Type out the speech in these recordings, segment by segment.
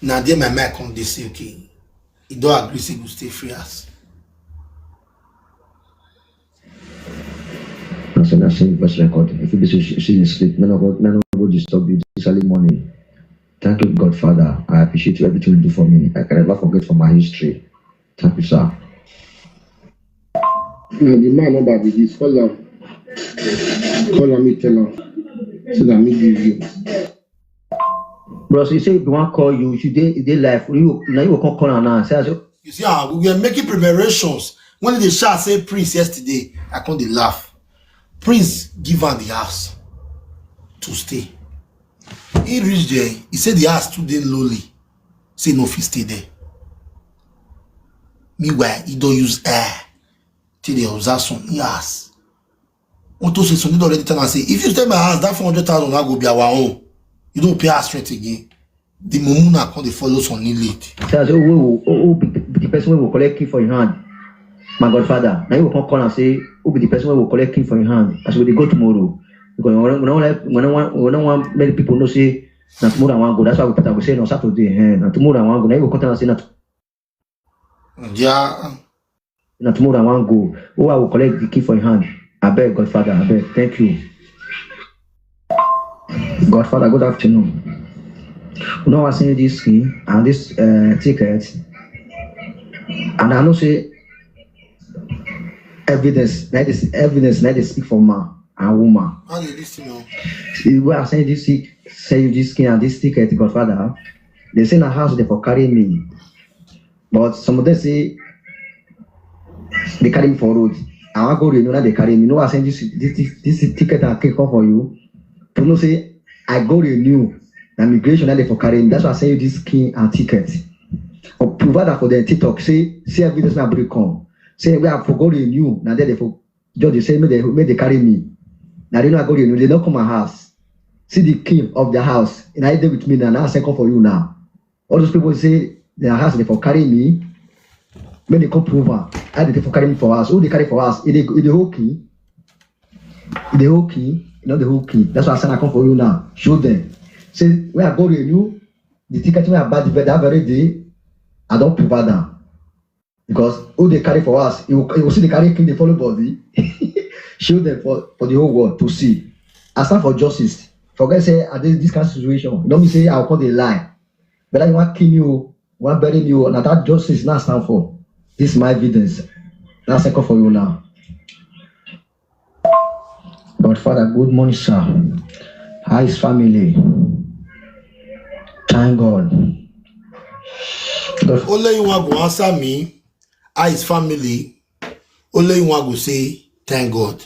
Now there my mind come they say, okay, he don't agree, say go stay free as. I said, that's the first record. If you be she sleep, man, go disturb you this early morning. Thank you, Godfather. I appreciate everything you do for me. I can never forget from my history. Thank you, sir. The man about this, call him, me tell him, so that me give you. Bro, so you say if you want to call you, they life. You now you will call now. Say, you see how we were making preparations. When the shah say Prince yesterday, I can't dey laugh. Prince give her the house to stay. He reached there, he said the house too dey lowly. Say no fit stay there. Meanwhile, he don't use air till they observe some years. Want to say something already tell and say, if you stay my house, that 400,000 will go be our own. You don't pay us rent again. The Momuna can they follow some new lead. Say, who be the person who will collect key for your hand? My Godfather. Now you will call and say, who be the person who will collect key for your hand? As we go tomorrow. Because we don't want many people know say, na tomorrow I want to go. That's why we say on Saturday. Na tomorrow I want to go. Now you will call and say, yeah. Na tomorrow I want to go. Who I will collect the key for your hand? I beg, Godfather. I beg. Thank you. Godfather, good afternoon. You know I seen this key and this ticket, and I know say evidence. That is speak for man and woman. How did this know? When I send this key and this ticket, Godfather, they say in a house they for carry me, but some of them say they carry me for road. I want to go renew that they carry me. You know I send this ticket and kick off for you. To know say I go renew the migration that they for carrying. That's why I send you this key and ticket. Or provide that for the TikTok. Say evidence na break come. Say we have forgot renew. Now they for just they say may they carry me. Now they know I go renew. They don't come my house. See the key of the house. And I did with me now. Now I second for you now. All those people say their house they for carry me. When they come prove her, I did for carry me for us. Who they carry for us? It the whole key. The whole key. Not the whole key. That's why I said I come for you now. Show them. Say when I go renew the ticket when I buy the that very day, I don't provide them. Because who they carry for us, you will see the carry key, the follow body. Show them for the whole world to see. I stand for justice. Forget say I did this kind of situation. Don't me say I'll call the lie. But I want kill you, want bury you, and that justice now stand for. This is my evidence. That's second for you now. Godfather, good morning, sir. How is family? Thank God. Only you want to answer me. How is family? Only you want to say thank God.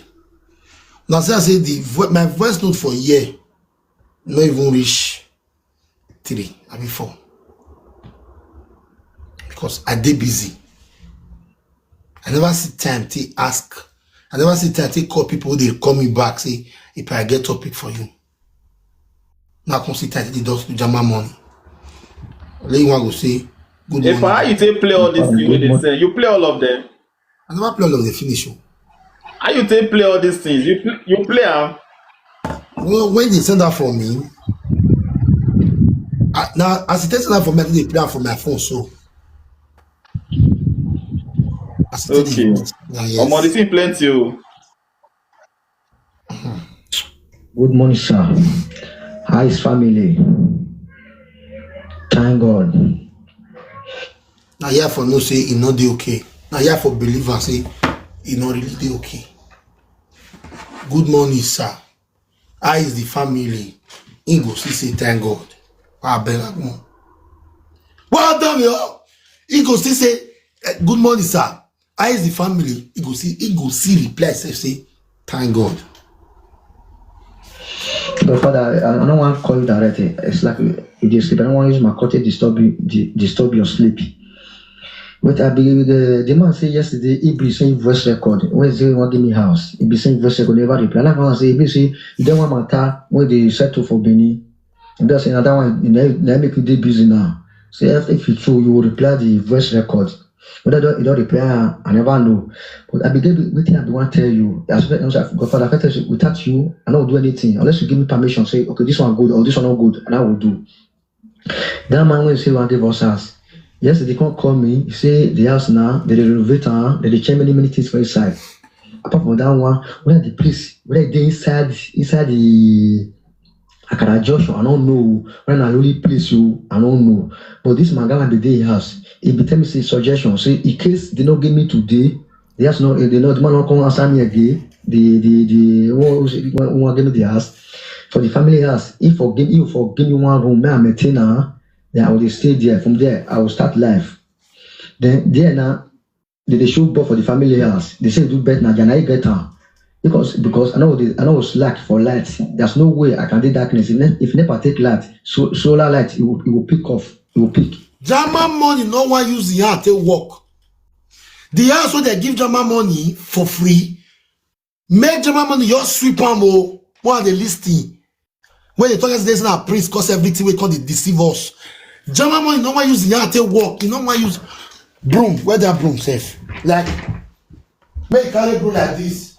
Now say my voice note for a year not even reach 3, I mean 4. Because I dey busy. I never see time to ask. I never see time to call people. They call me back, say, if I get topic for you. Now I can see time to do jama money. Let you want to say, good morning. If how you take play all these things, they say, you play all of them. I never play all of the finish. How you take play all these things? You play them. Well, when they send that for me, now as it send that for me, I think they play that for my phone, so. Okay. Yes. The thing plenty. Good morning, sir. How is family? Thank God. Now here for no say it not dey okay. Now here for believe and say it not really dey okay. Good morning, sir. How is the family? He go see say thank God. I beg you. Well done, yo. He go see say good morning, sir. How is the family? He go see reply say thank God. Godfather, I don't want to call you directly. It's like you just sleep. I don't want to use my call to disturb your sleep. But I believe the man said yesterday he be saying voice record. When he say want give me house, he be saying voice record never reply. Like I say, he be say you don't want matter when they settle for Benin. And that's another one. They make you dey busy now. So if you true, you will reply the voice record. Whether you don't reply, I never know. But I begin waiting. I want to tell you. Godfather, I tell you, without you, I don't do anything unless you give me permission. Say, okay, this one good or this one not good, and I will do. That man when say one divorce house. Yes, they can't call me. He say the house now, they renovate they change many things for inside. Apart from that one, where the place, where they inside the Akara Joshua, I don't know. When I really place you, I don't know. But this man got the day house. He be tell me say suggestion. Say in case they don't give me today, they has no they not the man not come answer me again. The one give me the house. For the family house, if forgive me one room, may I maintain then I will stay there. From there, I will start life. Then there now, they show both for the family house. They say do better now, then I get her. Because I know it's lack for light. There's no way I can do darkness. If never take light, solar light, it will pick off. It will pick. German money, no one use the hand to work. The house where they give German money for free, make German money just sweep them more. One of the listing. When they talk as this now, priest cause everything we call the deceive us. German money, no one use the hand to work. You know one use broom. Where that broom safe? Like, make carry broom like this.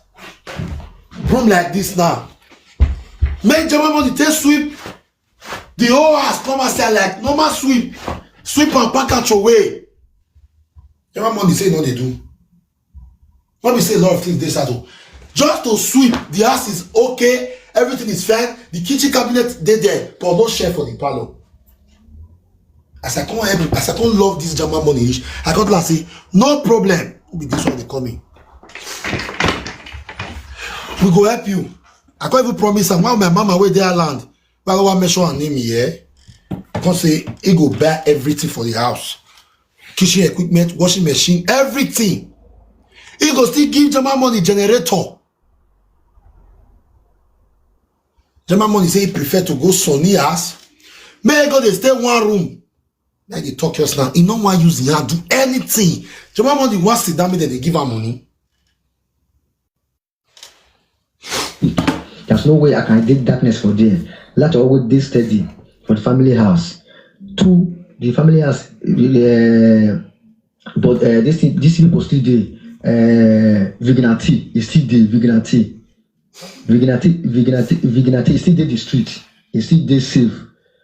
Broom like this now. Make German money take sweep the whole house come outside like normal sweep. Sweep and pack out your way. German money say no they do. What we say a lot of things they settle. Just to sweep, the house is okay, everything is fine, the kitchen cabinet they there, but no share for the parlor. As I can't love this German money, I can't like say no problem with this one they coming. We go help you. I can't even promise am while my mama wey there land. But I want make sure her name here. I can't say he go buy everything for the house. Kitchen equipment, washing machine, everything. He go still give German money generator. German money say he prefer to go Sunny house. May go they stay one room. Like they talk just now. He no want use the hand do anything. German money wants to damage that they give her money. There's no way I can dig darkness for them. Let always be steady for the family house. Two, the family house, but this people still there. Vigilante is still there. Vigilante is still there. The street is still there safe.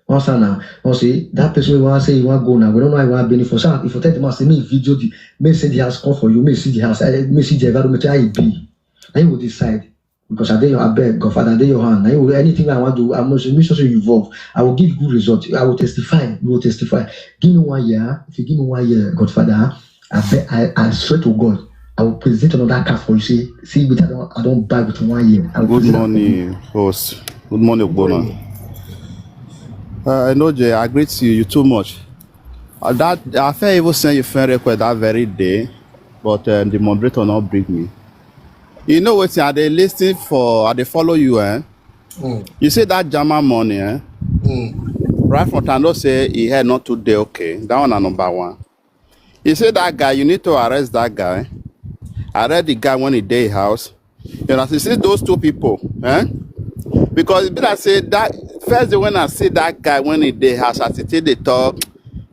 Once now, say that person will say you want go now. We don't know how you want benefit for some. If you tell the man say me video, may send the house come for you. May see the house. May see the environment how it be. Then you will decide. Because I beg Godfather, I your hand. Anything I want to do, I must make sure you involve. I will give good results. I will testify. You will testify. Give me 1 year. If you give me 1 year, Godfather, I swear to God, I will present another car for you. See, but I don't buy with 1 year. Good morning, host. Good morning, Obama. I know, Jay, I agree to you. You too much. That I feel even send you friend request that very day, but the moderator not bring me. You know what? Are they listening for? Are they follow you? You say that German money, right from Tando say he had not today. Okay, that one are number one. You say that guy, you need to arrest that guy. Arrest the guy when he day house. You know, you see those two people, because if I say that first day when I see that guy when he day house, I say they talk.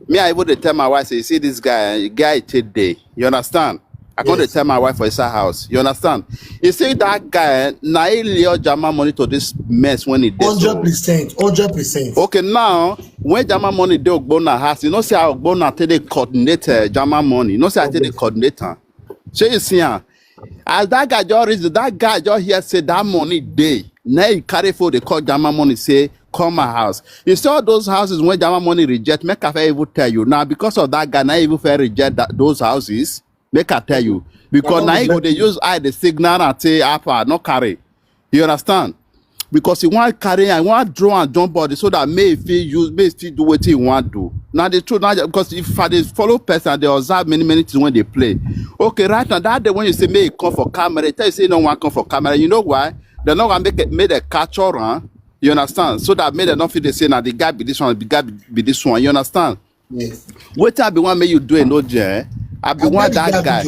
Me, I able to tell my wife, say, you see this guy today. You understand? I can't tell my wife for his house. You understand? You see that guy, now he lay German money to this mess when he did. 100%. Okay, now, when German money do Ogbonna house, you know, say how Ogbonna take the coordinator German money. You know, say I take the coordinator. So you see, as that guy just here say that money day. Now he carry for the call German money, say, come my house. You see all those houses when German money reject, make a fair even tell you. Now, because of that guy, now even fair reject those houses. Make I tell you, because now you they use the signal and say alpha not carry. You understand? Because he want carry and want draw and jump body so that may still do what he want do. Now the truth now because if they follow person they observe many things when they play. Okay, right now that day when you say may come for camera, they tell you say no one come for camera. You know why? They're not gonna make a capture, huh? You understand? So that made them not feel they say now the guy be this one, the guy be this one. You understand? Yes. What I be one may you do in no J? I be one that guy.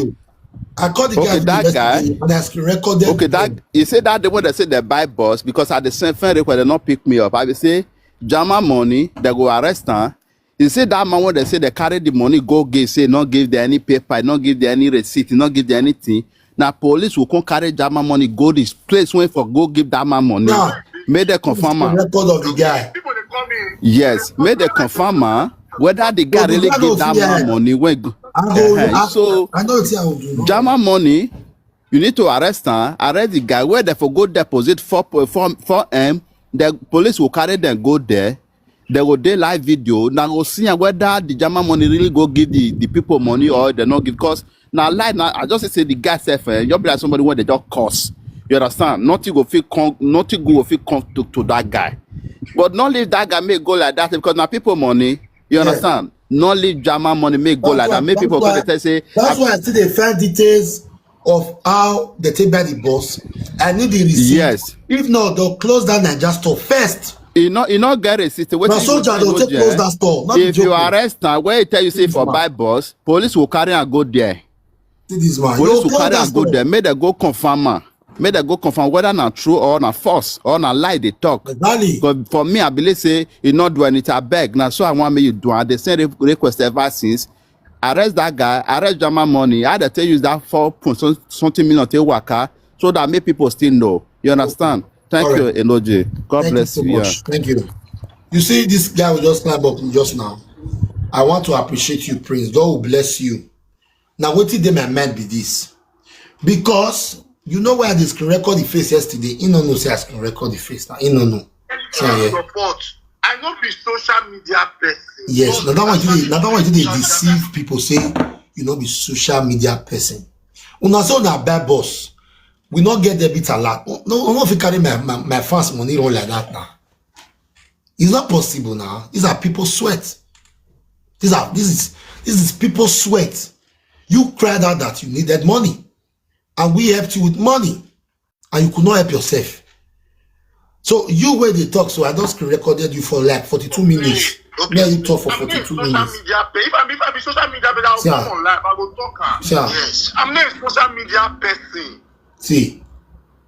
I call the okay, guy. That guy. And I recorded. Okay, that you say that the one that say they buy bus because at the same friend request they not pick me up. I will say German money they go arrest her. You say that man when they say they carry the money go give say not give them any paper, not give them any receipt, not give them anything. Now police will come carry German money go this place when for go give that man money. Nah, may they confirm the record of the guy. Yes, make the confirm whether the guy But the really guy give no that fit man hear. money when so I know it's how I do. Jama money, you need to arrest the guy where they for go deposit 4M. The police will carry them go there. They will do live video. Now go see whether the Jama money really go give the people money or they not give. Because now like now I just say the guy self, you be like somebody when they just curse. You understand? Nothing go feel nothing go feel come to that guy. But not leave that guy make go like that because now people money. You understand? Not leave Jama money make go like that. Make people come and say. That's why I see the fair details of how they take by the boss. I need the receipt. Yes. If not, they'll close down Naija store first. You not get a system. Now soldier they'll take close that store. Not If you arrest now, where it tell you say for buy boss, police will carry and go there. See this man. Police will carry and go there. Make them go confirm. Make them go confirm whether not true or not false or not lie they talk. Exactly. Because for me, I believe say you not do anything. I beg now, so I want me you do. And they send request ever since. Arrest that guy. Arrest Jama money. I had to tell you that 4 million to waka so that make people still know. You understand? Thank you, Enoji. God bless you. Much. Yeah. Thank you. You see, this guy will just climb up just now. I want to appreciate you, Prince. God will bless you. Now, what did my mind be this? Because you know where this can record the face yesterday. You don't know say I can record the face now. You don't know. I know be social media person. Yes, now that one they deceive people say you know be social media person. Una say una bad boss. We not get debit a lot. No, if you carry my fans money roll like that now. It's not possible now. These are people sweat. This is people sweat. You cried out that you needed money, and we helped you with money, and you could not help yourself. So you where they talk, so I just recorded you for like 42 minutes. Yeah, you talk for 42 minutes. If I be social media, but I'll come on live. I will talk. Yes, I'm not a social media person. See,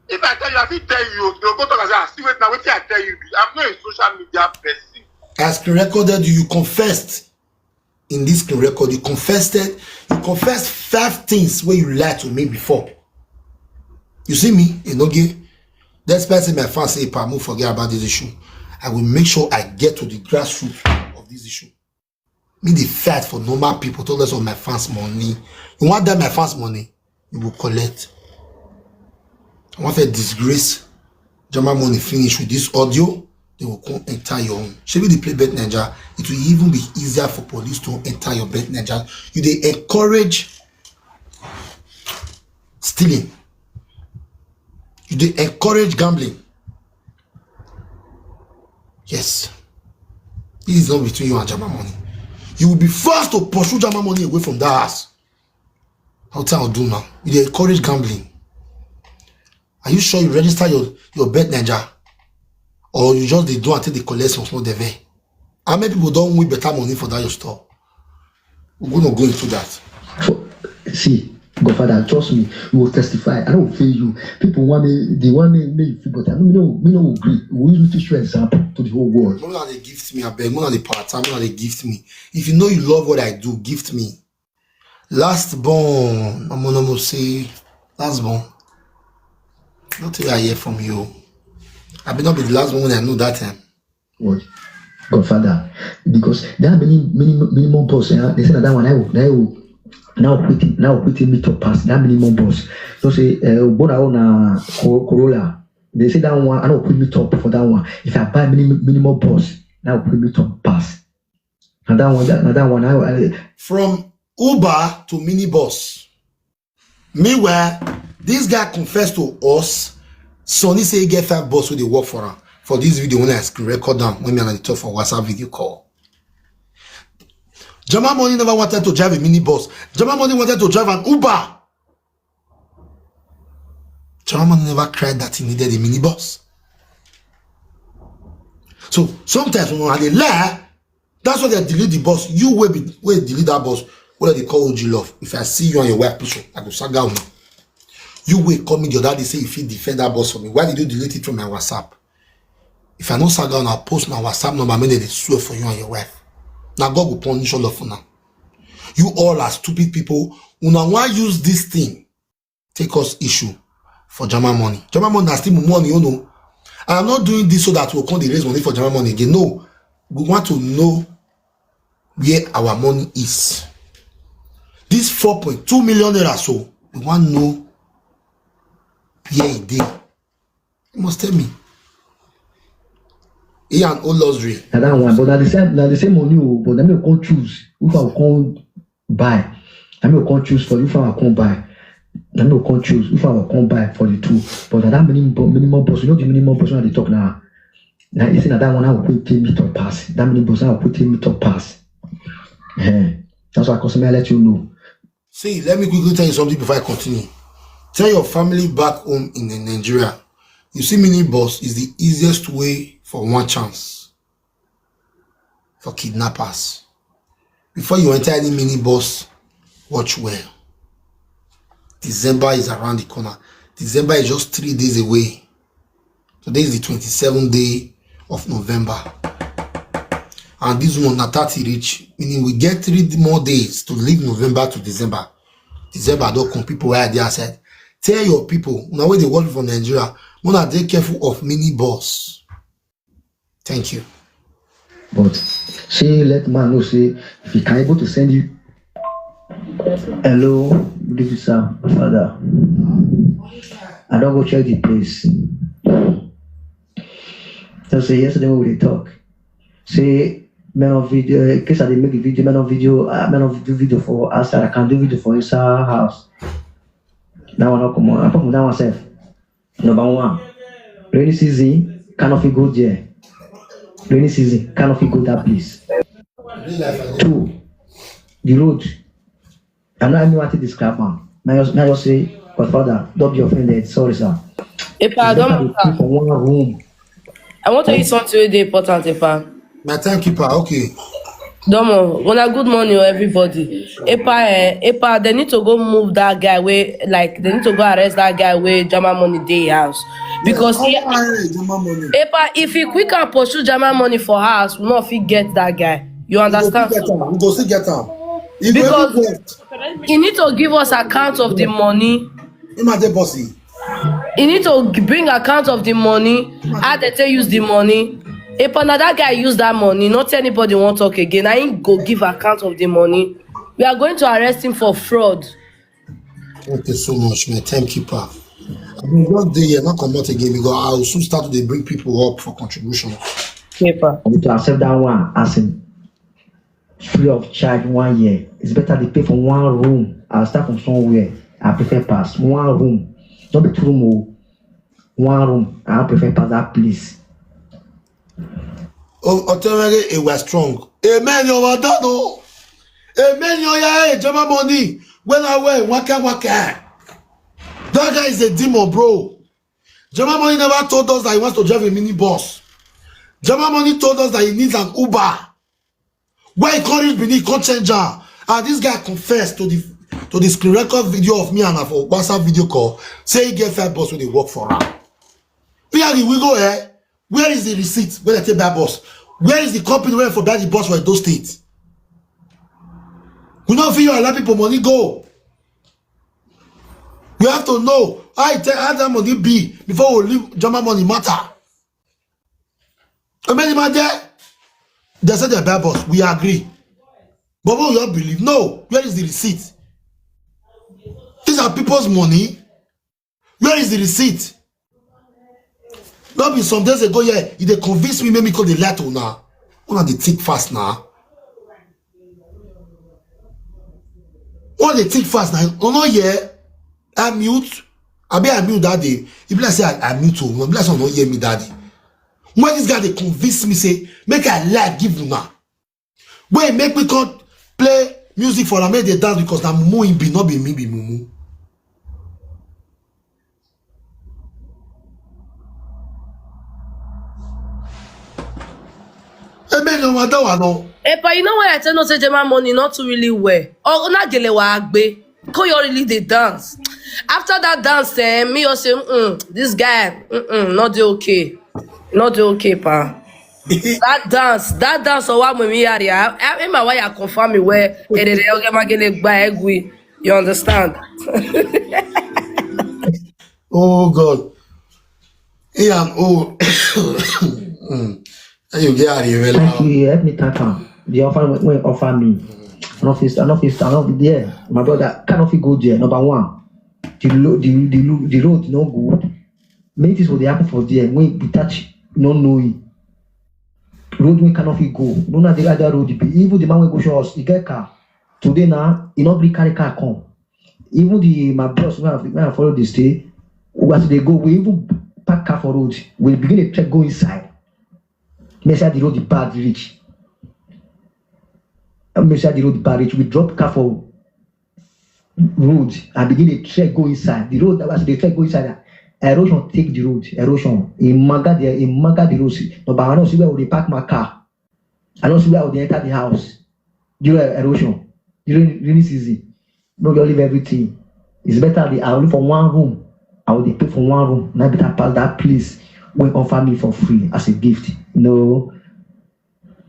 if I tell you, I will tell you. You'll go talk and say, see, wait now, what I tell you? I'm not a social media person. As screen recorded you confessed in this screen record. You confessed 5 things where you lied to me before. You see me, Enoge. Despite my fans say, "I won't forget about this issue. I will make sure I get to the grassroots of this issue. Me the fight for normal people, told us of my fans' money. You want that my fans' money, you will collect. I want to disgrace Jama money finish with this audio, they will come enter your own. Should we play Bet Naija? It will even be easier for police to enter your Bet Naija. You they encourage stealing. You they encourage gambling. Yes. This is not between you and Jama money. You will be forced to pursue Jama money away from that house. How I'll do now? You they encourage gambling. Are you sure you register your Bet Naija? Or you just they do until they collect some small deve? How many people don't win better money for that your store? We're gonna go into that. See, Godfather, trust me, we will testify. I don't fail you. People want me, they want me make you feel better. Me no agree. We use me to show example to the whole world. More than they gift me, I beg. More than they part time, more than they gift me. If you know you love what I do, gift me. Last born, I'm gonna say, last born. Not till I hear from you. I may not be the last one when I know that time. What? Godfather, because there are many minimum boss. They say that one now quitting me to pass that minimum boss. So say bona on Corolla. They say that one I don't quit me top for that one. If I buy minimum boss, now quit me top pass. And that one I from Uber to minibus. Meanwhile, this guy confessed to us. Sonny say he get 5 boss who they work for him. For this video, when I record them, when me on the talk for WhatsApp video call. Jama Money never wanted to drive a minibus. Jama Money wanted to drive an Uber. Jama Money never cried that he needed a minibus. So sometimes when they lie, that's why they delete the bus. You will delete that bus. What do they call OG love? If I see you on your wife picture, I go saga on you. You will call me the other day say if you defend that boss for me. Why did you delete it from my WhatsApp? If I don't saga on, I'll post my WhatsApp number, maybe they swear for you and your wife. Now God will punish all of you now. You all are stupid people who now want to use this thing take us issue for Jama Money. Jama Money is still money, you know. I'm not doing this so that we'll come to raise money for Jama Money again. No. We want to know where our money is. This 4.2 million naira, so we want to know where it is. You must tell me. He an old luxury. That one, but the same money, but let me can't choose if I can't buy. Let me can't choose for if I can't buy. Let me can't choose if I can't buy for the two. But that minimum person, you know the minimum person they talk now. Now you see that one I will put 10 meter pass. That minimum person I will put 10 meter pass. That's why customer let you know. See, let me quickly tell you something before I continue. Tell your family back home in Nigeria. You see, mini boss is the easiest way for one chance for kidnappers. Before you enter any mini boss, watch well. December is around the corner. December is just 3 days away. Today is the 27th day of November. And this one na 30 reach, meaning we get 3 more days to leave November to December. December don't come, people where they are said. Tell your people, now when they work from Nigeria, wanna be careful of mini boss. Thank you. But she let man know say if he can able to send you hello, good evening, sir, father. I don't go check the place. Just say yesterday when we talk. Say men of video, in case I didn't make a video, men of do video for outside. I can do video for inside house. That one not come on. I put that myself. Number one, rainy season cannot go there. Rainy season cannot go that place. 2, the road. I'm not even want to describe man. May I just say, Godfather, don't be offended. Sorry, sir. Epa, don't for one room. I want to tell you something really important, Epa. My timekeeper, okay. Domo, when a good morning, everybody. Epa, they need to go move that guy away. Like they need to go arrest that guy away. Jama Money Day house because Epa, if he quick and pursue Jama Money for house, we not fit get that guy. You understand? We go still get him. Because he need to give us account of the money. He need to bring account of the money. How they use the money. If that guy use that money, not anybody won't talk again. I ain't go give account of the money. We are going to arrest him for fraud. Thank you so much, my timekeeper. I mean, one day you're not come out again because I will soon start to bring people up for contribution. Keeper. I need to accept that one as in free of charge 1 year. It's better they pay for one room. I'll start from somewhere. I prefer pass one room. Don't be 2 room. One room. I prefer pass that place. Oh, it was strong. Amen, you are done. Oh, amen, you are Jama Money. When I went, waka. That guy is a demon, bro. Jama Money never told us that he wants to drive a mini bus. Jama Money told us that he needs an Uber. Why he called it Benin changer? And this guy confessed to the screen record video of me and her for WhatsApp video call. Say he get 5 bus when they work for her. We go here. Where is the receipt when I take that bus? Where is the company where for that the bus for those states? We don't feel you allow people money go. We have to know how that money be before we leave Jama Money matter. I mean, they said they're bad boss. We agree. But what we all believe? No. Where is the receipt? These are people's money. Where is the receipt? Not be some days ago, yeah, if they convince me, make me call the letter now. One they think fast now. One they think fast now. Oh no, yeah, I mute. I mute that day. If I say I mute, no, bless not hear me daddy. When this guy they convince me, say, make I like give you now. When make me can't play music for them, make they dance because I'm mumu be not be me be mumu. Epa, you know why I tell no say Jama Money not to really wear. Or not gele wa agbe. Call you really they dance. After that dance, me you say, this guy, not the okay. Not the okay, pa. that dance or what me yari. I my why I confirm me where you understand? Oh God. Yeah, oh You get out of here, Thank you. Help me thank him. The offer when offer me. I not there. My brother cannot go there. Number one, the road no good. Many things will happen for there. When we touch, no knowing. Road we cannot go. No na the other road. Even the man will go show us. He get car. Today now, he not bring carry car come. Even my boss when I follow this day, as they go, we even park car for road. We begin to check go inside. Make sure the road is bad reach. Make sure the road is bad reach. We drop car for road and begin to check go inside. The road as they check go inside. Erosion take the road. Erosion. In maga the road. No, but I don't see where we park my car. I don't see where we enter the house. During erosion. During rainy season. No, you leave everything. It's better I will live for one room. I will pay for one room. Now better pass that place when offer me for free as a gift. No,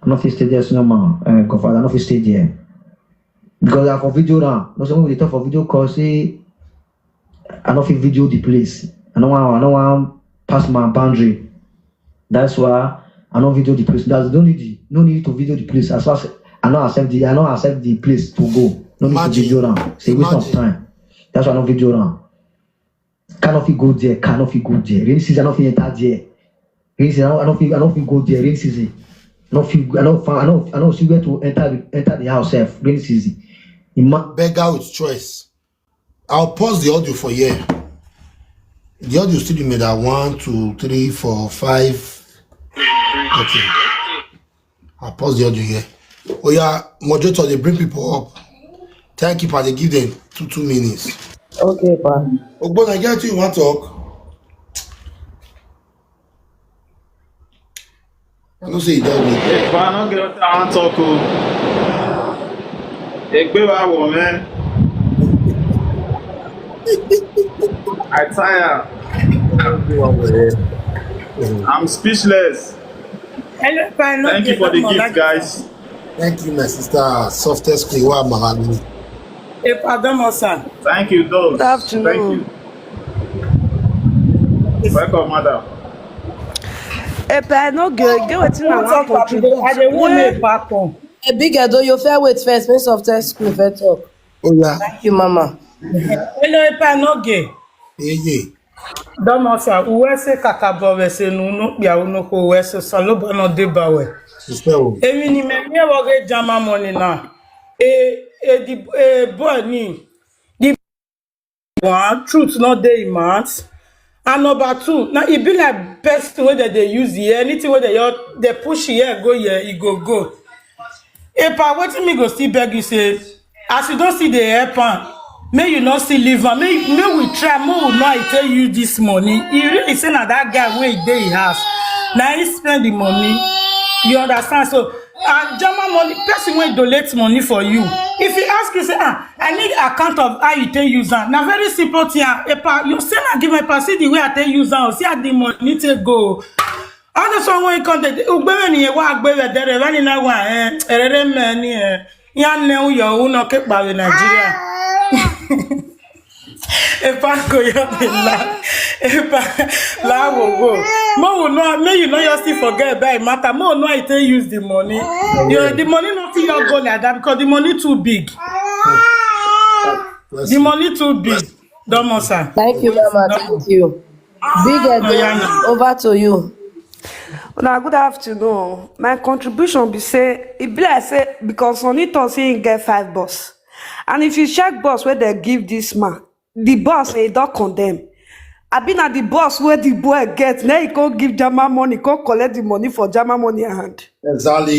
I'm not stay there, no man. Godfather, I'm not stay there. Because I for video now. No, someone will talk for video call say I don't feel video the place. I don't want pass my boundary. That's why I don't video the place. There's no need to video the place. As far as I don't accept the place to go. No need to video now. It's a waste of time. That's why I don't video now. Cannot go there. Rainy season, I don't feel enter there. Rainy season, I don't feel go there. Rainy season, I don't see where to enter the house. Rainy season. Beggar with choice. I'll pause the audio for here. The audio still made at 1, 2, 3, 4, 5. Okay. I'll pause the audio here. Oh yeah, moderator, they bring people up. Thank you, they give them 2 minutes. Okay, pa. Ogbon, I get you want to talk. I don't say you don't need. Hey, pa, I don't get what I want to talk. Hey, baby, man. I tire. I'm speechless. Thank you for the gift, guys. Thank you, my sister. Softest play. Mahalo. Thank you, Dove. Good afternoon. Thank you. Welcome, madam. I no get wetin I wan contribute. I dey want make back home. A big edo, you fair wait first. Make softest school first talk. Oh yeah. Thank you, mama. Hello, Epa no gay. Yeah. Domosa, uwese kakabo se no pia unoko uwese salobo no debawe. Emi ni me woge jama money na. The boy ni the one truth not dey in mouth. And number 2, now it be like best way that they use here. Anything where they push here, go here, it go. Epa, wetin me go still beg you say, as you don't see the help, may you not still leave am. May we try, may we not tell you this money. He really say na that guy where he dey he house. Now he spend the money. You understand? So, German money, person will donate money for you. If he ask you, say, I need account of how you take use am. Now very simple thing. Epa, you say na give me see the way I take use am. See how the money take go. All the song when come the ugbeme ni wa agbere dere wani na wa erere me ni ya ne uyo uno ke pa Nigeria. Epa go ya be la. Epa la wo go. Mo no may you no just forget about matter. Mo no I take use the money. The money not fit your go like that because the money too big. The money too big. Domosa. Thank you, mama. Thank you. Big edo, over to you. Now, good afternoon. My contribution be say, it be like say, because on it on say get 5 boss. And if you check boss where they give this man, the boss he don't condemn. I been at the boss where the boy gets, now he can't give German money, can't collect the money for German money in hand. Exactly.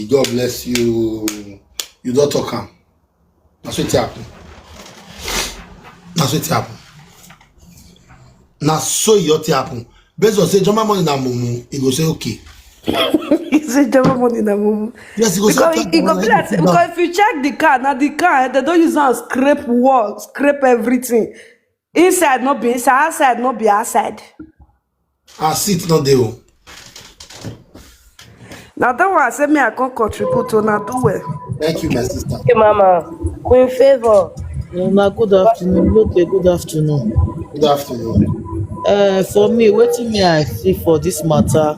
God bless you. You don't talk him. That's what happen. That's what happen. Now so you happen. Based on say German money na mumu, he go say okay. He say German money na mumu. Yes, he go because say he go be like, because if you check the car, now the car they don't use am scrape wall, scrape everything. Inside not be inside, outside not be outside. I sit not there. Now that one I say me I can't contribute to now do well. Thank you, my sister. Thank you, mama. Queen Favor. Good afternoon. Okay, good afternoon. Good afternoon. For me, wetin me I see for this matter,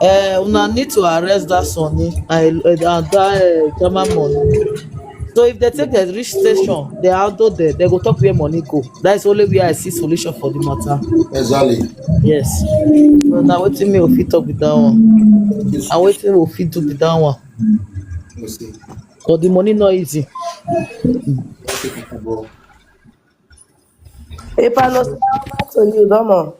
una need to arrest that Sonny and that German money. So if they take the reach station, they outdo there, they go talk where money go. That is only where I see solution for the matter. Exactly. Yes. So now wetin me we fit talk with that one, and wetin we fit do with that one. You see. But the money not easy. Paper no over to you, Domo.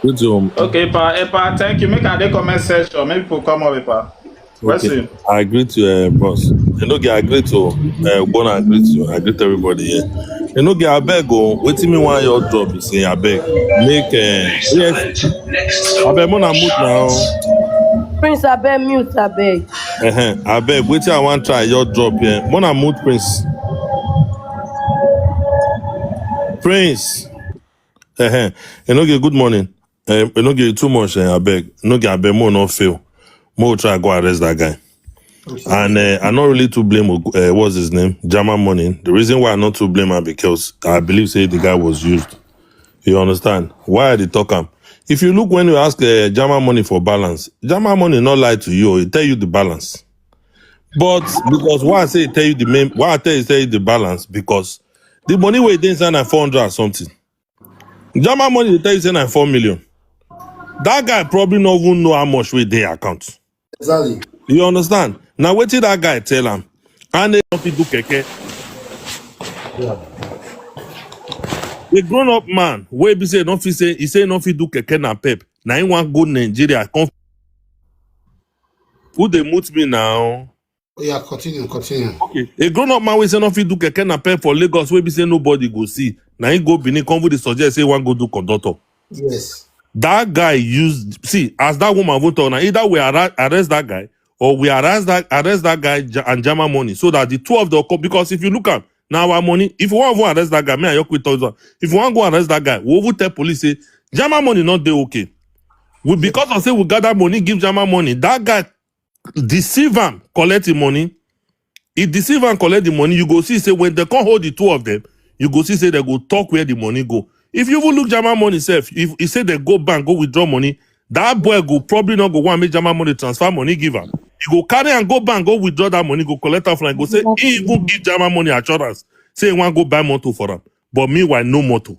Good to Okay, pa, thank you. Make a dey comment section. Make people come up, pa. okay. Question. I agree to boss. Enoge, I agree to Bona agree to. I agree to everybody here. Enoge, I beg oh, wetin me want your job is say I beg. Make yes. I beg Mona mute now. Prince abeg mute abeg. I beg, wetin I want try your job here. Mona mute Prince. Prince. Enoge, good morning. Enoge, too much. I beg. Enoge, I beg more not fail. More try go arrest that guy. And I'm not really to blame what's his name? German money. The reason why I'm not to blame her because I believe say the guy was used. You understand? Why are they talking? If you look when you ask German money for balance, German money not lie to you, it tell you the balance. But because why I say it tell you the main, why I tell you the balance, because the money where they send at 400 or something. German money they tell you send at 4 million. That guy probably not even know how much with their account. Exactly. You understand? Now wait till that guy tell him. And they don't fit do keke. Yeah. A grown-up man, where be say don't fit say he say don't fit do keke na pep. Now he want go Nigeria. Who they mute me now? Oh, yeah, continue. Okay. A grown-up man will say don't fit do keke na pep for Lagos, where be say nobody go see. Now he go Benin, come with the suggest say one go do conductor. Yes. That guy used, see, as that woman vote on, either we arrest that guy or we arrest that guy and German money so that the two of them, because if you look at now our money, if you want to arrest that guy, me and you quit thousand. If you want to go arrest that guy, we will tell police say German money not there okay. We because of say we gather money, give German money. That guy deceive him, collect the money. He deceive and collect the money. You go see say when they can't hold the two of them, you go see say they go talk where the money go. If you will look German money self, if he say they go bank, go withdraw money, that boy go probably not go want make German money transfer money give him. He go carry and go bank, go withdraw that money, go collect off line, go say he even give German money assurance. Say he want go buy motor for him. But meanwhile, no motor.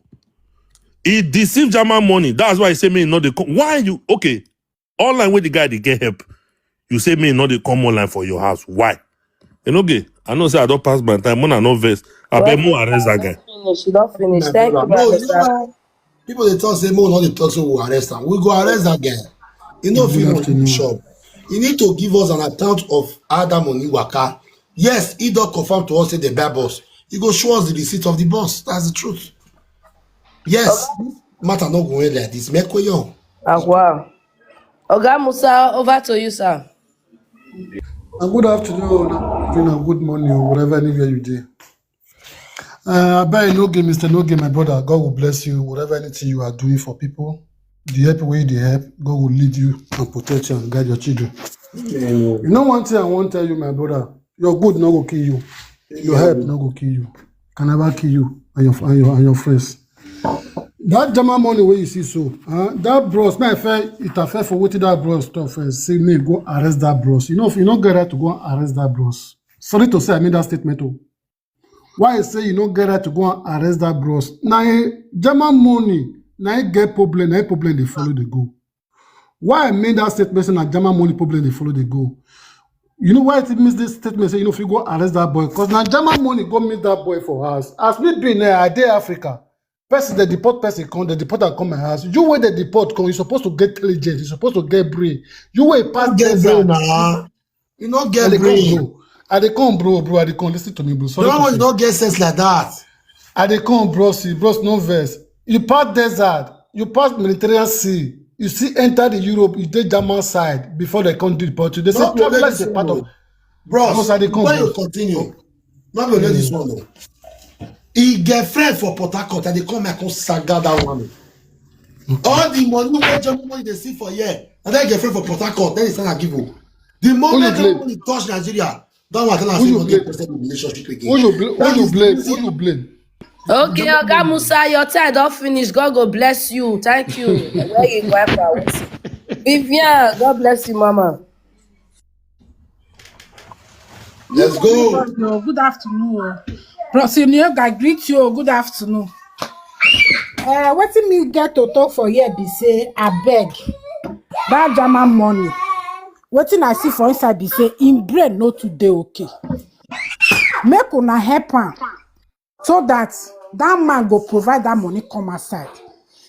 He deceive German money. That's why he say me not the why you okay? Online with the guy they get help. You say me not the come online for your house. Why? Okay, I know say I don't pass my time. I no verse. I bet more arrest that guy. She don't finish. Thank you, no, people they talk say more not they talk so we arrest him. We go arrest that guy. You know, if you shop, you need to give us an account of how that money waka. Yes, he don't confirm to us say the bad boss. He go show us the receipt of the boss. That's the truth. Yes, matter not going like this. Make way young. Wow. Oga Musa, over to you, sir. Good afternoon, good morning, or whatever anywhere you do. I buy no game, Mr. No game, my brother. God will bless you, whatever anything you are doing for people. The help way they help, God will lead you and protect you and guide your children. You know one thing I want to tell you, my brother. Your good no go kill you. Your help no go kill you. Can never kill you and your friends. That German money where you see so, that bros, my affair, it affair for what that bros stuff first. Say me go arrest that bros. You know if you don't get right to go and arrest that bros. Sorry to say I made that statement too. Why I say you don't get right to go and arrest that bros? Now German money, now get problem, now problem they follow they go. Why I made that statement saying that German money problem they follow they go? You know why it means this statement say you know if you go arrest that boy? Because now German money go meet that boy for us. As me being there, I dare Africa. Person the deport person come, the deporter come my house. You where the deport come, you're supposed to get intelligence, you're supposed to get brain. You where pass get brain now. You not get brain. I they come, bro. I they come. Listen to me, bro. Sorry. No, you don't get sense like that. I they come, bro. See, bros, no verse. You pass desert, you pass Mediterranean Sea. You see, enter the Europe, you take German side before they come to deport you. They say travel is a part of. Bros, when you continue, not be this one though. He get friend for Port Harcourt and they come and saga that one. All the money where German money they see for year, and then get friend for Port Harcourt, then it's not give you. The moment German money touch Nigeria, that one tell us you get present relationship again. Who you blame? Okay, Oga Musa, your time don't finish. God go bless you. Thank you. Where you going for? Vivian, God bless you, Mama. Let's go. Good afternoon. Prosenior, I greet you. Good afternoon. Wetin me get to talk for here be say abeg that German money. Wetin I see for inside be say im brain no too dey okay. Make una help am so that man go provide that money come outside.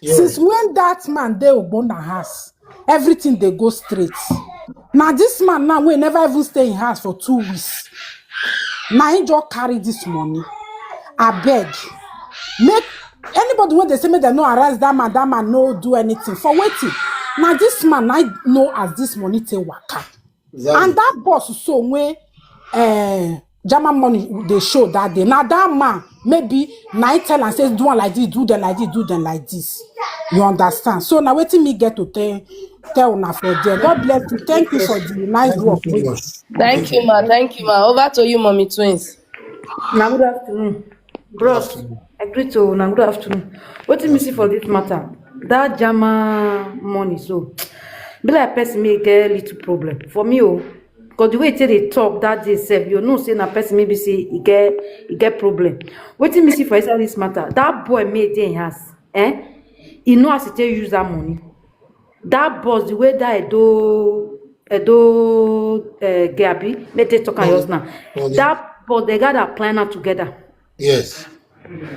Yes. Since when that man dey Ogbonna house, everything dey go straight. Now this man now we never even stay in house for 2 weeks. Now he just carry this money. Abeg, make anybody when they say me they no arrest that man no do anything for waiting. Now this man I know as this money take waka. Exactly. And that boss so when German money they show that day. Now that man maybe now tell and says do one like this, do them like this, do them like this. You understand? So now waiting me get to tell una for there. God bless you. Thank you for the nice work. Thank you, ma. Thank you, ma. Over to you, mommy twins. Now good afternoon. Bros, I greet you. Now good afternoon. What do you see for this matter? That German money, so be like person may get a little problem. For me, because the way they talk that day self, you know, say na person maybe say he get problem. What do you see for this matter? That boy made in house, he know how to use that money. That boss, the way that Edo Gabi, let us talk about now. That boss, they got a planner together. Yes.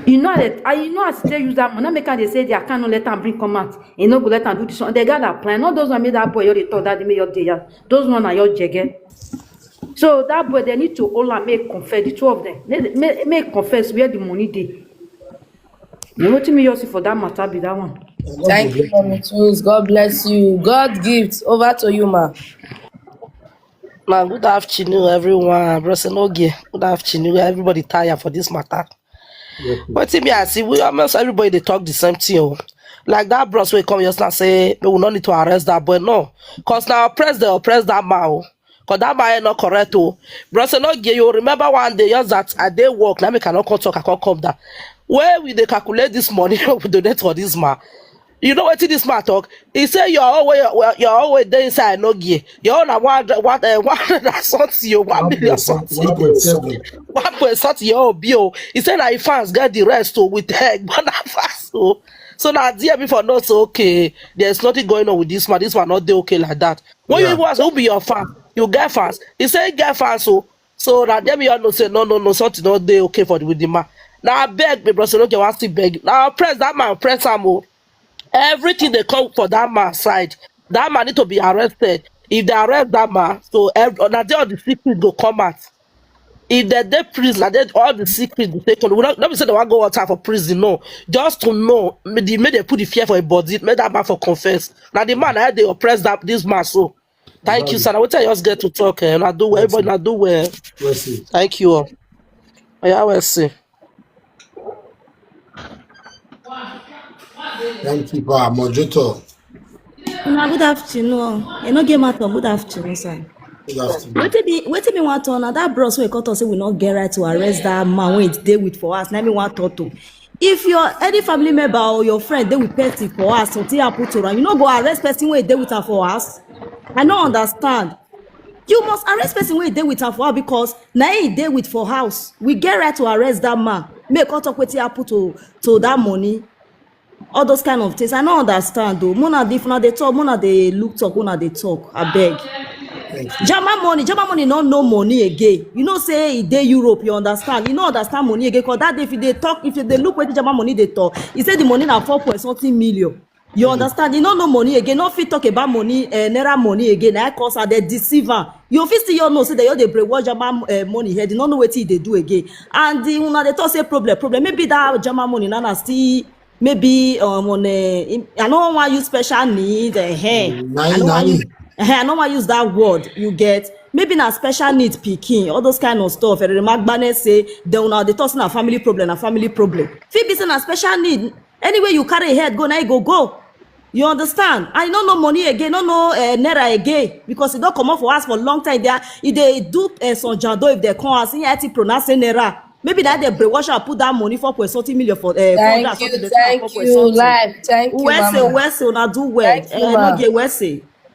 You know that as they use that money, not make they say they can't let them bring come out. You know, go let them do this one. They got a plan. Not those one made that boy you thought that they made your day. Those one are your jagger. So that boy they need to all make confess, the two of them. Make confess where the money dey. You know what me see for that matter be that one. Thank you, mommy twins. God bless you. God gift. Over to you, ma. Ma, good afternoon, everyone. Brosenogie. Good afternoon. Everybody tired for this matter. But me, I see we almost everybody they talk the same thing. Like that bros will come just now say we will not need to arrest that boy. No. Cause now oppress that man. Cause that man is not correct. Brosenogie, you remember one day just that I did work, now me cannot come talk, I can't come down. Where will they calculate this money we donate for this man? You know what this man talk? He say you're always there inside no gear. You're on a 100 something, 1 million something. 1.7 your bill. He said that if fans get the rest with egg, but not fast. So now dear before not so okay. There's nothing going on with this man. This man not they okay like that. When you even ask who be your fan, you get fans. He say get fans so that them you all say no something not they okay for with the man. Now I beg me brother, okay, I still beg. Now press that man, press him. Everything they come for that man's side, that man need to be arrested. If they arrest that man, so now all the secrets go come out. If they prison, all the secrets be taken. We not be say they want go outside for prison, no. Just to know, may they put the fear for a body, make that man for confess. Now the man I they oppress this man so. Thank you, sir. I will tell you just get to talk and I do well, everybody not do well. Thank you all. I will see. Thank you, Pa. Moderator. Good afternoon. You know, game matter. Good afternoon, sir. Good afternoon. Wait till me want to now that bros we cut us say we not get right to arrest that man when it dey with for us. Now me want to. If your any family member or your friend they will person for us, something happen to them, you know go arrest person when they with her for us. I don't understand. You must arrest person when they with her for us because now he dey with for house. We get right to arrest that man. Make cut talk wetin happen to that money. All those kind of things. I don't understand though. Mona if na they talk, Mona they look talk, Mona they talk. I beg. German money not no money again. You know say e dey Europe, you understand? You know understand money again because that day if they talk, if they look what German money they talk, he say the money na 4.something million. You understand? You know no money again. No fit talk about money, Naira money again. I cause her they deceiver. You fit still know say they brainwash German money here. They don't know what they do again. And the una they talk say problem. Maybe that German money now still. Maybe on I don't want to use special needs. I don't want to use that word. You get maybe na special needs picking all those kind of stuff. And remark banner say they talk na family problem. Fit be say na special need. Anyway, you carry head go now go. You understand? I don't know money again. No Naira again because it don't come up for us for a long time. They do some jando if they come as in pronounce Naira. Maybe that they brainwash her, put that money for something million for 400 something. Thank you, live. Thank you, mama. West una do well. Thank you, ma. No get West.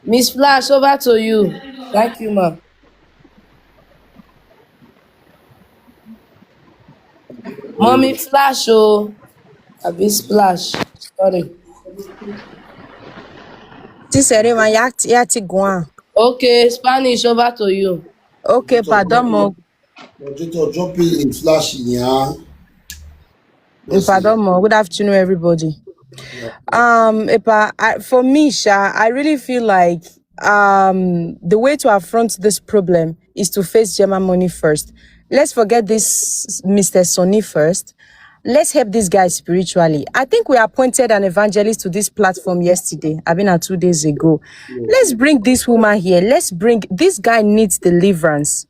Miss Flash, over to you. Thank you, ma. Mommy Flash, oh. A bit splash. Sorry. Okay, Spanish, over to you. Okay, pardon mo. Drop it in Flash, yeah. Pardon mo. Good afternoon, everybody. For me, Sha, I really feel like the way to affront this problem is to face German money first. Let's forget this Mr. Sonny first. Let's help this guy spiritually. I think we appointed an evangelist to this platform yesterday. I mean, 2 days ago. Let's bring this woman here. This guy needs deliverance.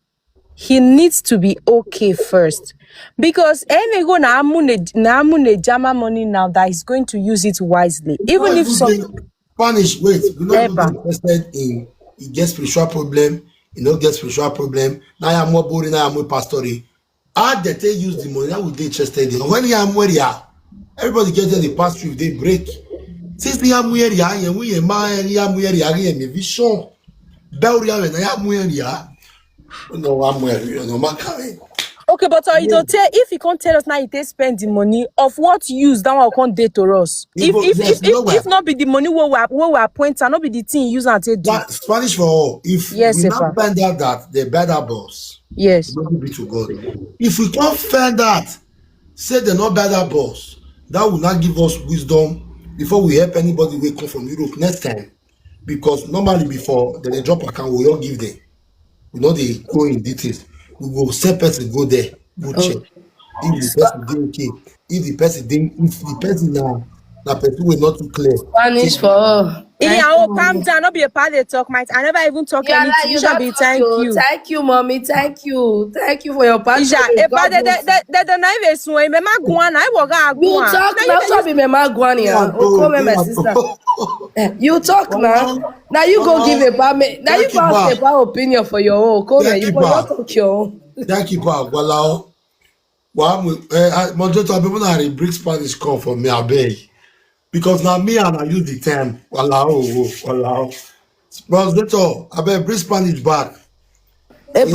He needs to be okay first. Because namune Jama money now that he's going to use it wisely. Even if Spanish, wait, we're not interested in he gets spiritual problem, he don't get spiritual problem. Now I'm more boring, now I'm more pastory. How they use the money, that would they interested in. When you are where you are, everybody gets in the past through they break. Since the am where you are, and we man, you am where you are, and me vision. Beuria, and I am where you are. No, I'm where you are, no man coming. Okay, but if he can't tell us now, he spend the money of what use that one can't date to us. If not be the money where we appoint, and not be the thing use and take do. Spanish for all. If we not find out that the better boss, yes, glory be to God. If we can't find that, say they're not better boss, that will not give us wisdom before we help anybody who come from Europe next time. Because normally before they drop account, we all give them. We know they go in details. We will send person go there, go check. If the person dey okay, if the person na person will not too clear. Spanish for all. Calm down, not be a part of talk, mate. I never even talk anything. You should be thank you. Thank you, mommy. Thank you. Thank you for your passion. You talk now, so be Mema Guani. Come my sister. You talk now. Now you go give a permit. Now you go ask a opinion for your own. Come you go talk your own. Thank you, Pa. Well, moderator, people now bring Spanish come for me, I beg. Because now me and I use the term walao. Moderator, I beg bring Spanish back. If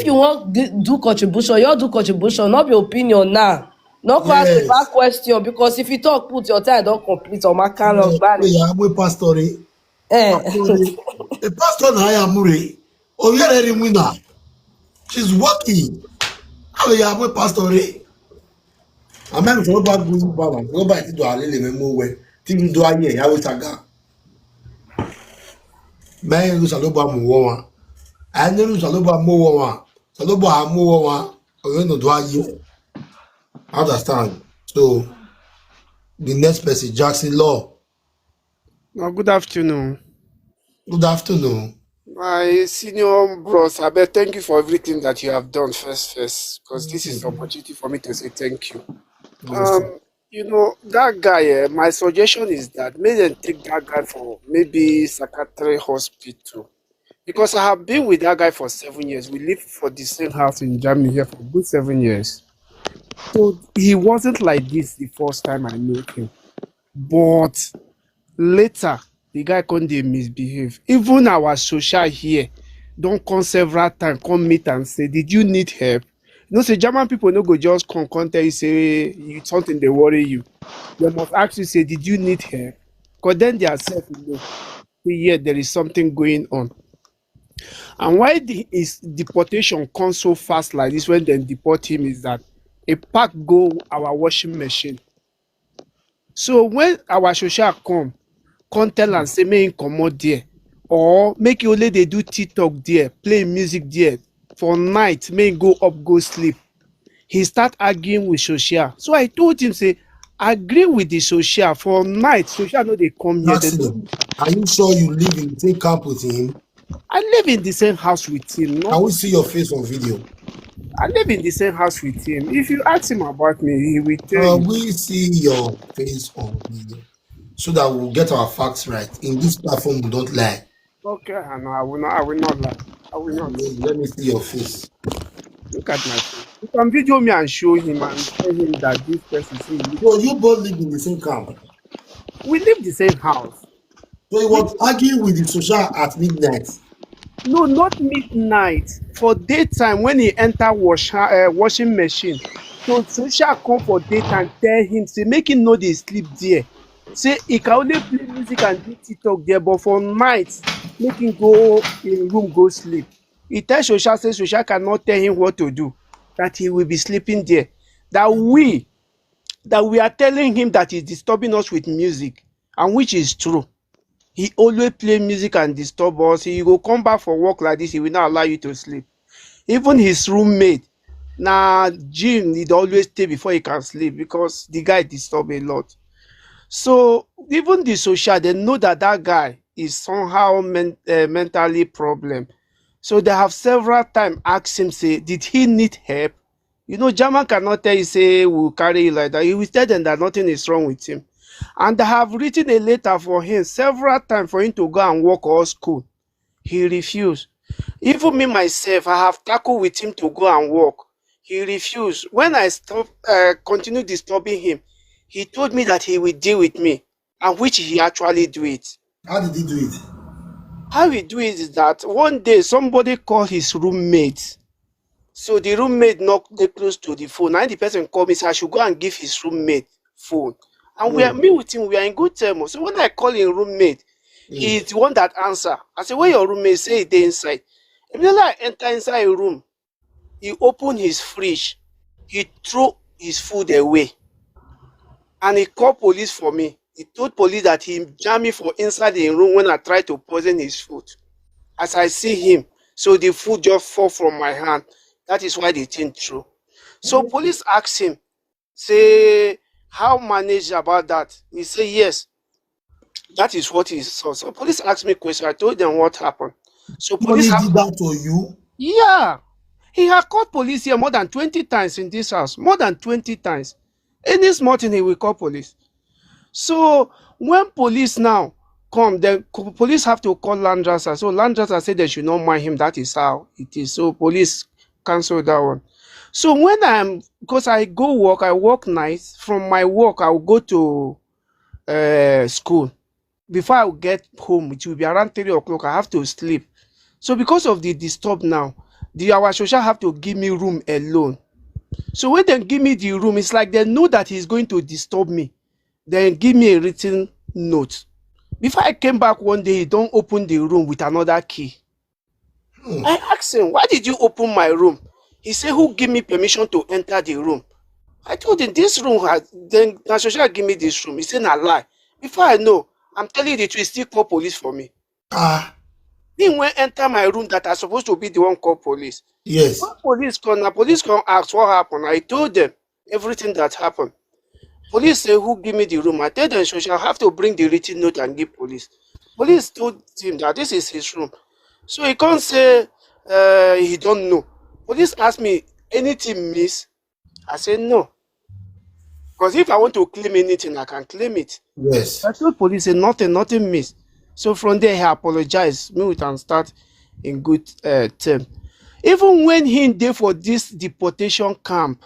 you want do contribution, you do contribution, not your opinion now. Not ask a bad question, because if you talk, put your time, don't complete or my kind of bad. Yeah, I'm pastor. A pastor na ya mure. Oh, you're a winner. She's working. How are you, pastor? I'm not going back to balance. Go back to our little move. Think do I hear? I will tag. Man, you shall look more. I know you shall look more. So look more. Or you do I understand? So the next person, Jackson Law. Good afternoon. Good afternoon. My senior bros, I beg thank you for everything that you have done first, because this is the opportunity for me to say thank you. You know, that guy, my suggestion is that maybe they take that guy for maybe psychiatric hospital. Because I have been with that guy for 7 years. We lived for the same house in Germany here for good 7 years. So he wasn't like this the first time I met him. But later, the guy couldn't misbehave. Even our social here don't come several times, come meet and say, did you need help? You know, say German people no go just come tell you, say you something they worry you. They must actually say, did you need help? Because then they are self, you know, here there is something going on. And why is deportation come so fast like this when they deport him is that a pack go our washing machine. So when our social come tell and say make him comot there, or make you only they do TikTok there, play music there for night, make him go up, go sleep. He start arguing with social. So I told him, say, agree with the social for night. Social no they come here. Are you sure you live in the same camp with him? I live in the same house with him. No? Can we see your face on video? I live in the same house with him. If you ask him about me, he will tell you. We see your face on video so that we'll get our facts right. In this platform, we don't lie. Okay, I will not lie. I will not. Let me see your face. Look at my phone. You can video me and show him and tell him that this person see me. So you both live in the same camp. We live the same house. So he was arguing with the social at midnight. No, not midnight. For daytime when he enter washing machine. So social come for daytime tell him say make him no dey sleep there. Say he can only play music and do TikTok there, but for night make him go in room go sleep. He tell social say social cannot tell him what to do, that he will be sleeping there. That we are telling him that he's disturbing us with music, and which is true. He always play music and disturb us. He go come back for work like this, he will not allow you to sleep. Even his roommate, na gym he'd always stay before he can sleep because the guy disturb a lot. So even the social, they know that that guy is somehow mentally problem. So they have several times asked him, say, did he need help? You know, German cannot tell you, say, we'll carry you like that. He will tell them that nothing is wrong with him. And I have written a letter for him several times for him to go and work or school. He refused. Even me myself, I have tackled with him to go and work. He refused. When I continue disturbing him, he told me that he will deal with me, and which he actually do it. How did he do it? How he do it is that one day somebody called his roommate. So the roommate knocked close to the phone, and the person called me, so I should go and give his roommate phone. And me with him, we are in good terms. So when I call him roommate, he's the one that answer. I say, where your roommate? Say they inside. Immediately I enter inside a room, he opened his fridge, he threw his food away, and he called police for me. He told police that he jammed me for inside the room when I tried to poison his food. As I see him, so the food just fall from my hand. That is why the thing threw. So police asked him, say, how manage about that? He said, yes, that is what he saw. So police asked me question. I told them what happened. So police did that to you? Yeah. He had called police here more than 20 times in this house. More than 20 times. Any small thing, he will call police. So when police now come, then police have to call land dresser. So land dresser said they should not mind him. That is how it is. So police cancel that one. So when because I go work, I work nights. From my work, I will go to school. Before I will get home, it will be around 3 o'clock. I have to sleep. So because of the disturb now, our social have to give me room alone. So when they give me the room, it's like they know that he's going to disturb me. Then give me a written note. Before I came back one day, he don't open the room with another key. I asked him, why did you open my room? He said, who gave me permission to enter the room? I told him, this room then social give me this room. He said, nah, lie. Before I know, I'm telling you the truth, still call police for me. He went enter my room that I supposed to be the one call police. Yes. When police come ask what happened. I told them everything that happened. Police say, who give me the room? I tell them, social have to bring the written note and give police. Police told him that this is his room. So he can't say he don't know. Police asked me, anything miss? I said no. Because if I want to claim anything, I can claim it. Yes. I told police, say nothing miss. So from there, he apologized. Me, we can start in good term. Even when he there for this deportation camp,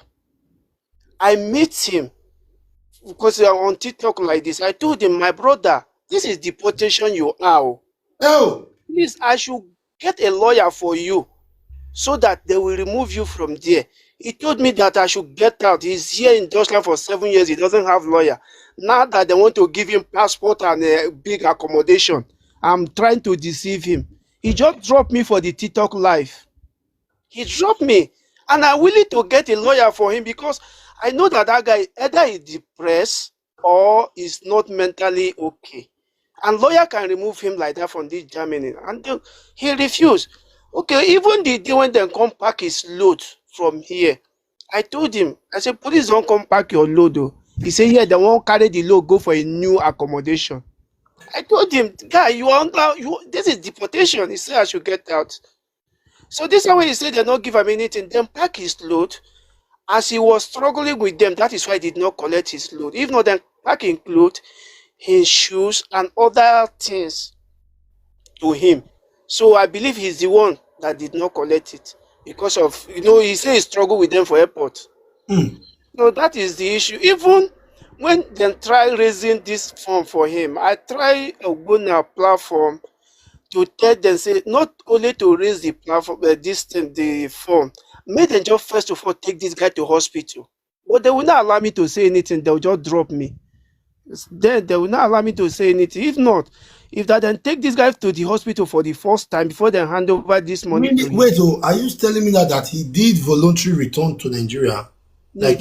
I met him because on TikTok like this. I told him, my brother, this is deportation you are. Oh, please, I should get a lawyer for you so that they will remove you from there. He told me that I should get out. He's here in Deutschland for 7 years. He doesn't have lawyer. Now that they want to give him passport and a big accommodation, I'm trying to deceive him. He just dropped me for the TikTok live. He dropped me. And I'm willing to get a lawyer for him because I know that guy either is depressed or is not mentally okay. And lawyer can remove him like that from this Germany. And he refused. Okay, even the day when they come pack his load from here, I told him, I said, please don't come pack your load though. He said, yeah, they won't carry the load, go for a new accommodation. I told him, guy, this is deportation. He said I should get out. So this is why he said they not give him anything. Then pack his load. As he was struggling with them, that is why he did not collect his load. If not, then pack his clothes, his shoes, and other things to him. So I believe he's the one that did not collect it. because of, he say he struggle with them for airport. No, that is the issue. Even when they try raising this fund for him, I try a Ogbonna platform to tell them, say, not only to raise the platform, this thing, the fund, make them just first of all take this guy to hospital. But they will not allow me to say anything. They will just drop me. Then they will not allow me to say anything. If not, if they then take this guy to the hospital for the first time before they hand over this money to him. Wait, are you telling me that he did voluntary return to Nigeria? No,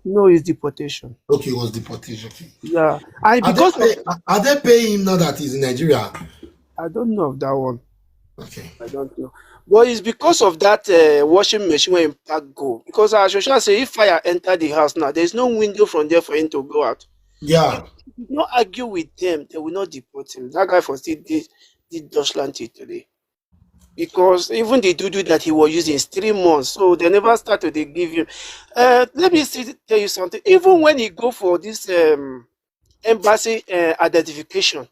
no, it's deportation. Okay, it was deportation. Okay. Yeah. And because are they paying him now that he's in Nigeria? I don't know of that one. Okay. I don't know. But it's because of that washing machine when impact go. Because as Shosha say, if fire enter the house now, there's no window from there for him to go out. Yeah. If you not argue with them, they will not deport him. That guy for still did Deutschland till today. Because even the dudu that he was using is 3 months, so they never started to give him. Let me tell you something. Even when he go for this embassy identification,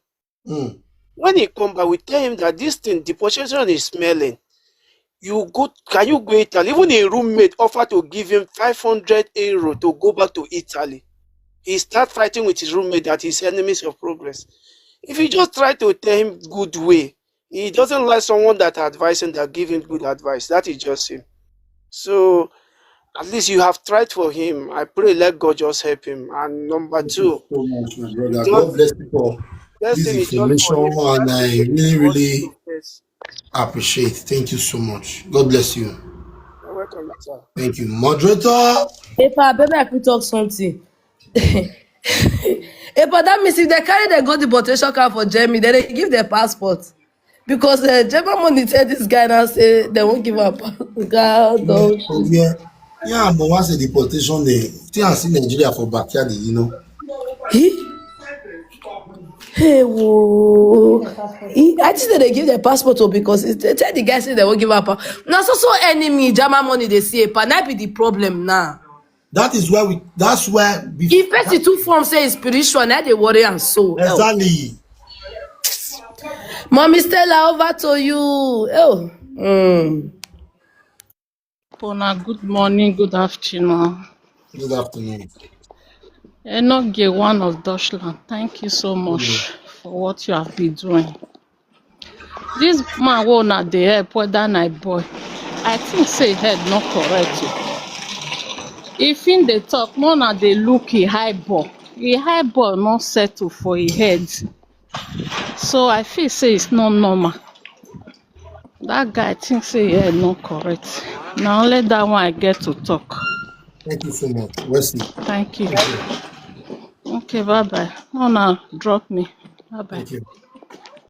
when he come back, we tell him that this thing, deportation is smelling. Can you go Italy? Even a roommate offered to give him 500 euro to go back to Italy. He start fighting with his roommate that he's enemies of progress. If you just try to tell him good way, he doesn't like someone that advise him, that give him good advice. That is just him. So at least you have tried for him. I pray let God just help him. And number two, so much, my brother. God bless you for this information, and I really appreciate. Thank you so much. God bless you. You're welcome, sir. Thank you, moderator. Epa, baby, I could talk something. Epa, that means if they carry the go deportation card for Germany, then they give their passport. Because German money tell this guy now say they won't give up. God, yeah, but once a deportation, they still see Nigeria for backyard, Hey, whoa. I think they give their passport because they tell the guy say they won't give up. Now, so enemy, German money they see, but that be the problem now. That's where if person two form say it's spiritual, now they worry and so. Exactly. Mommy Stella, over to you. Good morning, good afternoon. Good afternoon. Enoge, one of Deutschland, thank you so much for what you have been doing. This man will not the help whether my boy. I think say head not correct. If in the talk, more na they look a high ball not settle for a head. So I feel say it's not normal. That guy thinks say head not correct. Now let that one I get to talk. Thank you so much. Wesley. Thank you. Okay, bye bye. No, drop me. Bye bye. Thank you.